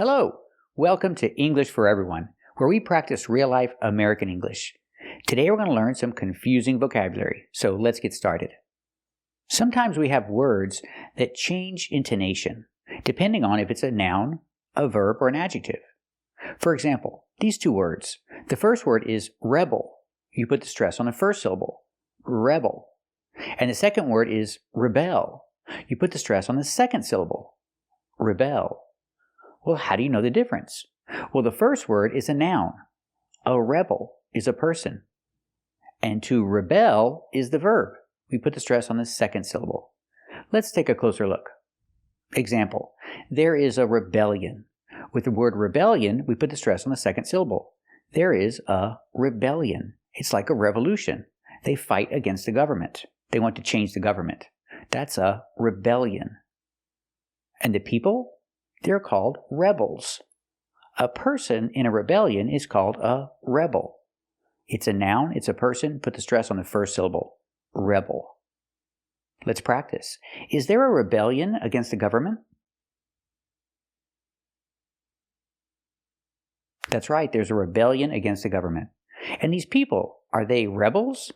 Hello! Welcome to English for Everyone, where we practice real-life American English. Today we're going to learn some confusing vocabulary, so let's get started. Sometimes we have words that change intonation, depending on if it's a noun, a verb, or an adjective. For example, these two words. The first word is rebel. You put the stress on the first syllable, rebel. And the second word is rebel. You put the stress on the second syllable, rebel. Well, how do you know the difference? Well, the first word is a noun. A rebel is a person. And to rebel is the verb. We put the stress on the second syllable. Let's take a closer look. Example, there is a rebellion. With the word rebellion, we put the stress on the second syllable. There is a rebellion. It's like a revolution. They fight against the government. They want to change the government. That's a rebellion. And the people? They're called rebels. A person in a rebellion is called a rebel. It's a noun, it's a person, put the stress on the first syllable, rebel. Let's practice. Is there a rebellion against the government? That's right, there's a rebellion against the government. And these people, are they rebels?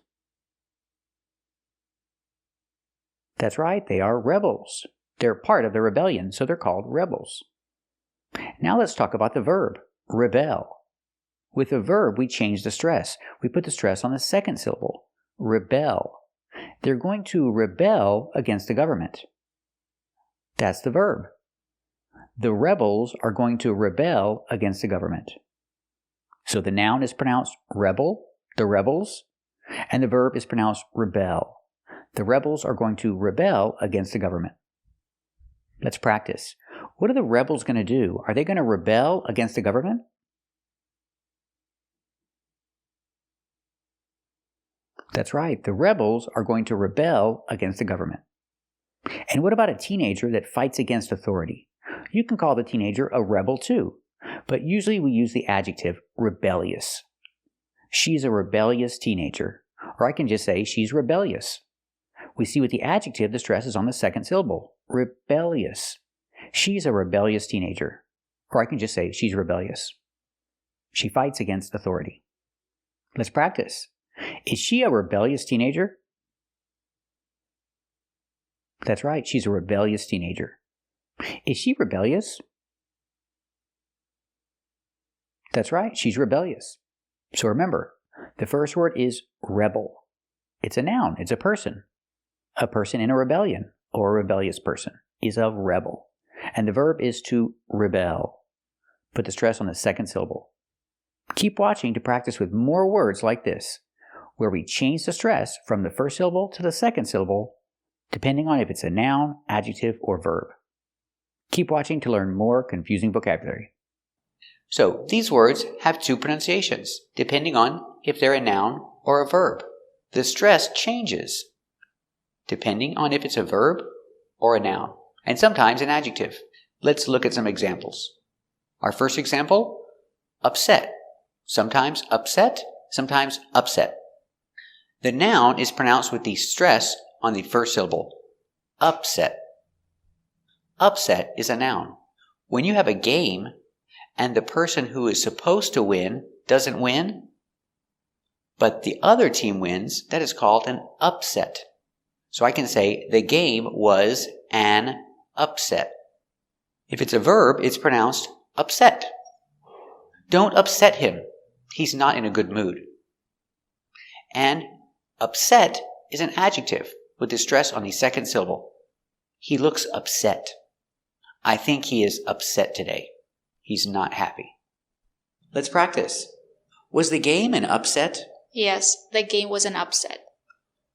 That's right, they are rebels. They're part of the rebellion, so they're called rebels. Now let's talk about the verb, rebel. With the verb, we change the stress. We put the stress on the second syllable, rebel. They're going to rebel against the government. That's the verb. The rebels are going to rebel against the government. So the noun is pronounced rebel, the rebels, and the verb is pronounced rebel. The rebels are going to rebel against the government. Let's practice. What are the rebels going to do? Are they going to rebel against the government? That's right. The rebels are going to rebel against the government. And what about a teenager that fights against authority? You can call the teenager a rebel too, but usually we use the adjective rebellious. She's a rebellious teenager, or I can just say she's rebellious. We see with the adjective, the stress is on the second syllable, rebellious. She's a rebellious teenager. Or I can just say she's rebellious. She fights against authority. Let's practice. Is she a rebellious teenager? That's right, she's a rebellious teenager. Is she rebellious? That's right, she's rebellious. So remember, the first word is rebel. It's a noun, it's a person. A person in a rebellion, or a rebellious person, is a rebel. And the verb is to rebel. Put the stress on the second syllable. Keep watching to practice with more words like this, where we change the stress from the first syllable to the second syllable, depending on if it's a noun, adjective, or verb. Keep watching to learn more confusing vocabulary. So, these words have two pronunciations, depending on if they're a noun or a verb. The stress changes depending on if it's a verb or a noun, and sometimes an adjective. Let's look at some examples. Our first example, upset. Sometimes upset, sometimes upset. The noun is pronounced with the stress on the first syllable, upset. Upset is a noun. When you have a game and the person who is supposed to win doesn't win, but the other team wins, that is called an upset. So I can say, the game was an upset. If it's a verb, it's pronounced upset. Don't upset him. He's not in a good mood. And upset is an adjective with the stress on the second syllable. He looks upset. I think he is upset today. He's not happy. Let's practice. Was the game an upset? Yes, the game was an upset.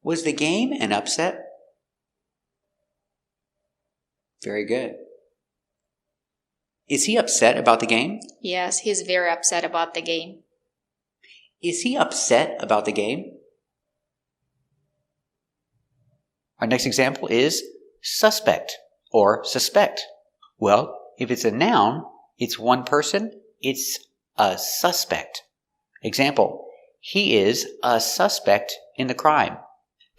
Was the game an upset? Very good. Is he upset about the game? Yes, he's very upset about the game. Is he upset about the game? Our next example is suspect or suspect. Well, if it's a noun, it's one person, it's a suspect. Example, he is a suspect in the crime.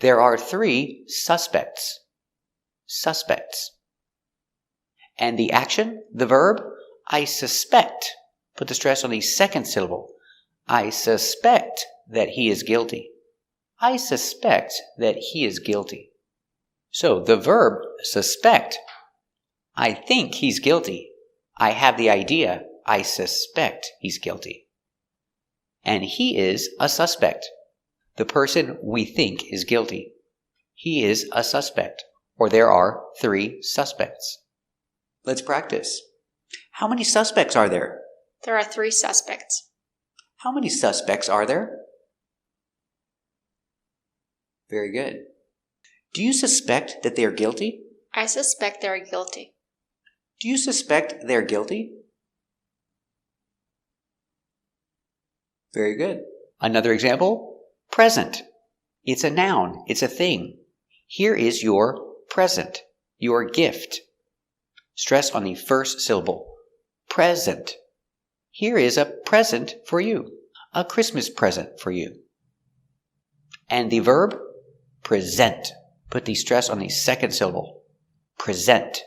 There are 3 suspects. Suspects. And the action, the verb, I suspect. Put the stress on the second syllable. I suspect that he is guilty. I suspect that he is guilty. So the verb suspect. I think he's guilty. I have the idea. I suspect he's guilty. And he is a suspect. The person we think is guilty. He is a suspect. Or there are 3 suspects. Let's practice. How many suspects are there? There are 3 suspects. How many suspects are there? Very good. Do you suspect that they are guilty? I suspect they are guilty. Do you suspect they're guilty? Very good. Another example, present. It's a noun. It's a thing. Here is your present, your gift. Stress on the first syllable. Present. Here is a present for you, a Christmas present for you. And the verb, present. Put the stress on the second syllable. Present.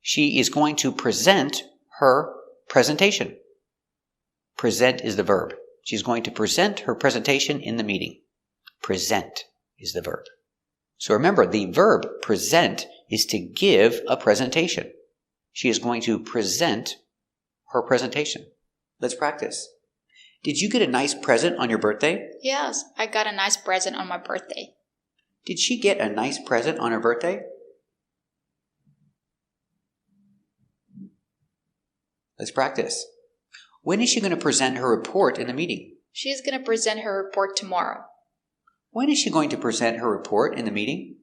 She is going to present her presentation. Present is the verb. She's going to present her presentation in the meeting. Present is the verb. So remember, the verb present is to give a presentation. She is going to present her presentation. Let's practice. Did you get a nice present on your birthday? Yes, I got a nice present on my birthday. Did she get a nice present on her birthday? Let's practice. When is she going to present her report in the meeting? She is going to present her report tomorrow. When is she going to present her report in the meeting?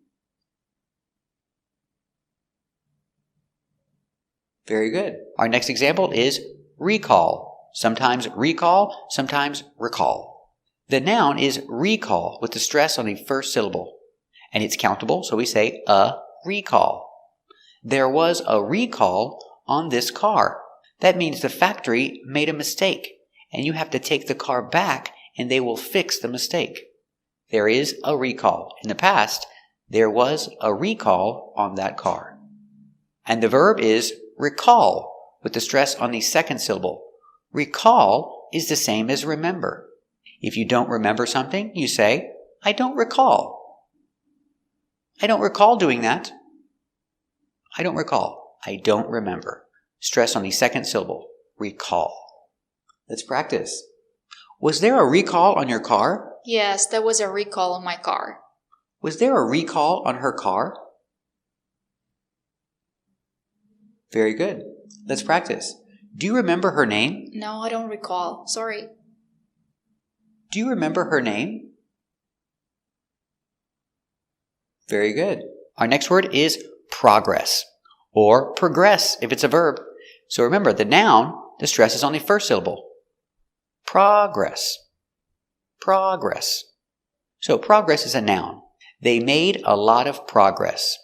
Very good. Our next example is recall. Sometimes recall, sometimes recall. The noun is recall with the stress on the first syllable. And it's countable, so we say a recall. There was a recall on this car. That means the factory made a mistake, and you have to take the car back and they will fix the mistake. There is a recall. In the past, there was a recall on that car. And the verb is recall with the stress on the second syllable. Recall is the same as remember. If you don't remember something, you say, I don't recall. I don't recall doing that. I don't recall. I don't remember. Stress on the second syllable. Recall. Let's practice. Was there a recall on your car? Yes, there was a recall on my car. Was there a recall on her car? Very good. Let's practice. Do you remember her name? No, I don't recall. Sorry. Do you remember her name? Very good. Our next word is progress, or progress if it's a verb. So remember, the noun, the stress is on the first syllable. Progress. Progress. So progress is a noun. They made a lot of progress.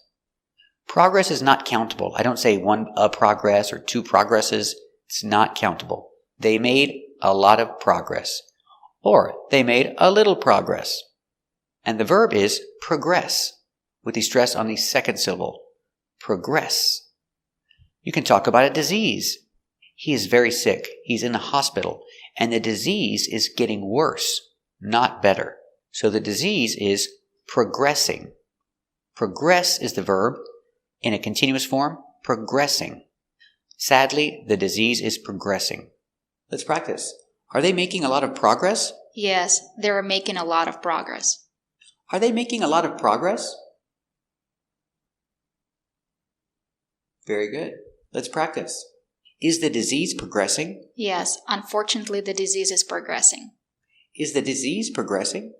Progress is not countable. I don't say a progress or 2 progresses. It's not countable. They made a lot of progress. Or they made a little progress. And the verb is progress, with the stress on the second syllable. Progress. You can talk about a disease. He is very sick. He's in the hospital. And the disease is getting worse, not better. So the disease is progressing. Progress is the verb. In a continuous form, progressing. Sadly, the disease is progressing. Let's practice. Are they making a lot of progress? Yes, they are making a lot of progress. Are they making a lot of progress? Very good. Let's practice. Is the disease progressing? Yes, unfortunately the disease is progressing. Is the disease progressing?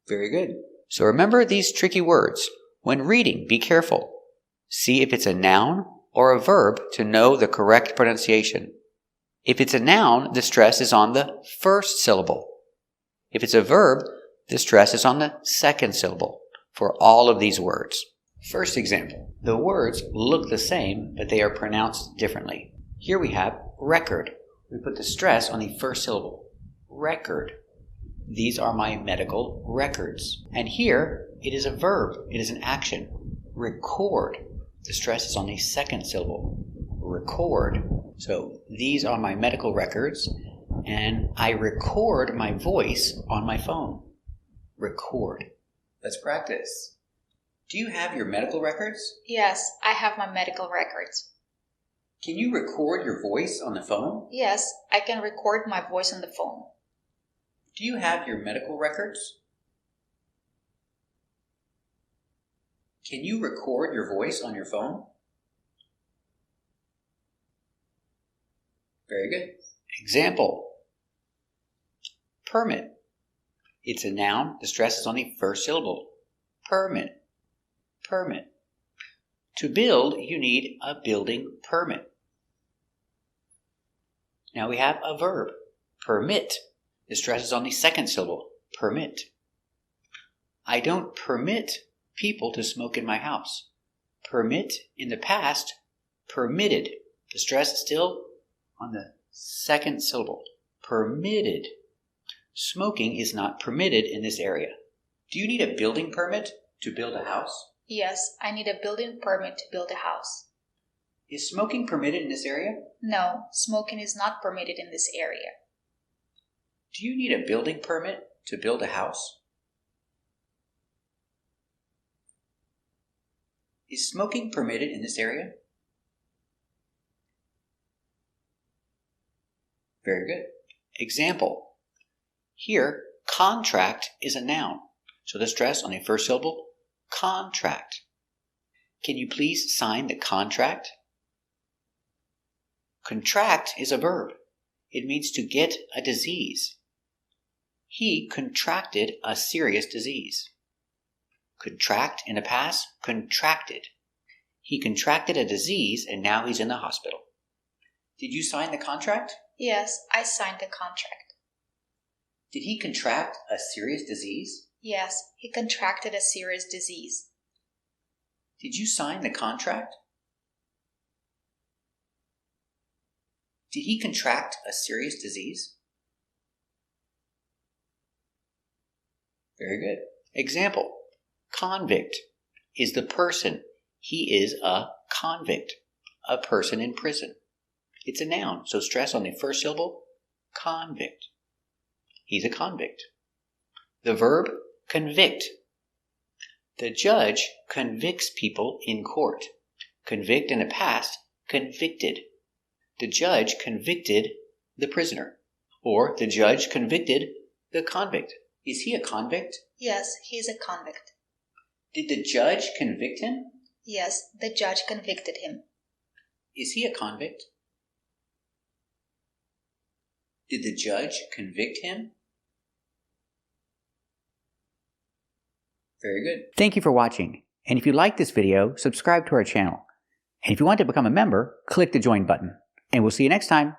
Very good. So remember these tricky words. When reading, be careful. See if it's a noun or a verb to know the correct pronunciation. If it's a noun, the stress is on the first syllable. If it's a verb, the stress is on the second syllable for all of these words. First example. The words look the same, but they are pronounced differently. Here we have record. We put the stress on the first syllable. Record. These are my medical records. And here, it is a verb. It is an action. record. The stress is on the second syllable. Record. So these are my medical records, and I record my voice on my phone. Record. Let's practice. Do you have your medical records? Yes, I have my medical records. Can you record your voice on the phone? Yes, I can record my voice on the phone. Do you have your medical records? Can you record your voice on your phone? Very good. Example. Permit. It's a noun. The stress is on the first syllable. Permit. Permit. To build, you need a building permit. Now we have a verb. Permit. The stress is on the second syllable. Permit. I don't permit people to smoke in my house. Permit in the past, permitted. The stress is still on the second syllable. Permitted. Smoking is not permitted in this area. Do you need a building permit to build a house? Yes, I need a building permit to build a house. Is smoking permitted in this area? No, smoking is not permitted in this area. Do you need a building permit to build a house? Is smoking permitted in this area? Very good. Example. Here, contract is a noun. So the stress on the first syllable, contract. Can you please sign the contract? Contract is a verb. It means to get a disease. He contracted a serious disease. Contract in the past, contracted. He contracted a disease and now he's in the hospital. Did you sign the contract? Yes, I signed the contract. Did he contract a serious disease? Yes, he contracted a serious disease. Did you sign the contract? Did he contract a serious disease? Very good. Example. Convict is the person. He is a convict, a person in prison. It's a noun, so stress on the first syllable, convict. He's a convict. The verb, convict. The judge convicts people in court. Convict in the past, convicted. The judge convicted the prisoner. Or the judge convicted the convict. Is he a convict? Yes, he's a convict. Did the judge convict him? Yes, the judge convicted him. Is he a convict? Did the judge convict him? Very good. Thank you for watching. And if you like this video, subscribe to our channel. And if you want to become a member, click the join button. And we'll see you next time.